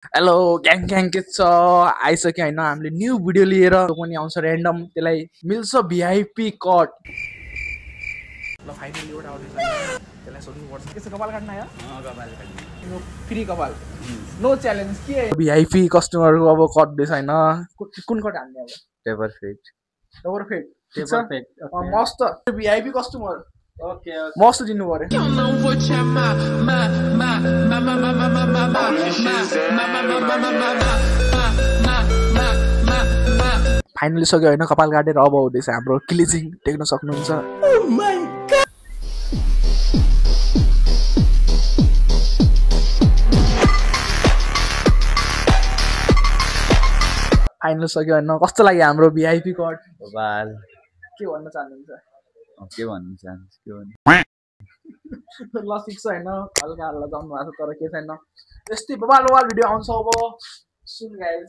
hello gang gang के छ आइसक्यो हैन हामीले न्यू भिडियो लिएर पनि आउँछ र्यान्डम त्यसलाई मिल्छ भिआइपी कट ल फाइनली एउटा आउँदैछ त्यसलाई सोध्नु पर्छ के छ कपाल काट्न आयो कपाल काट्नु फ्री कपाल नो च्यालेन्ज के भिआइपी कस्टमरको अब कट दिस हैन कुन कट हान्ने अब पेपर फिट मस्त भिआइपी कस्टमर ओके मस्त दिनु पर्यो फाइनली सक्यो होइन कपाल काटेर अब हुँदैछ हाम्रो क्लिजिङ देख्न सक्नुहुन्छ फाइनल सक्यो होइन कस्तो लाग्यो हाम्रो भिआइपी कट के भन्न चाहनुहुन्छ ल सिक्छ होइन हल्का हल्ला जम्नु भएको छ तर के छैन यस्तै बबाल भिडियो आउँछ अब सुन गाइस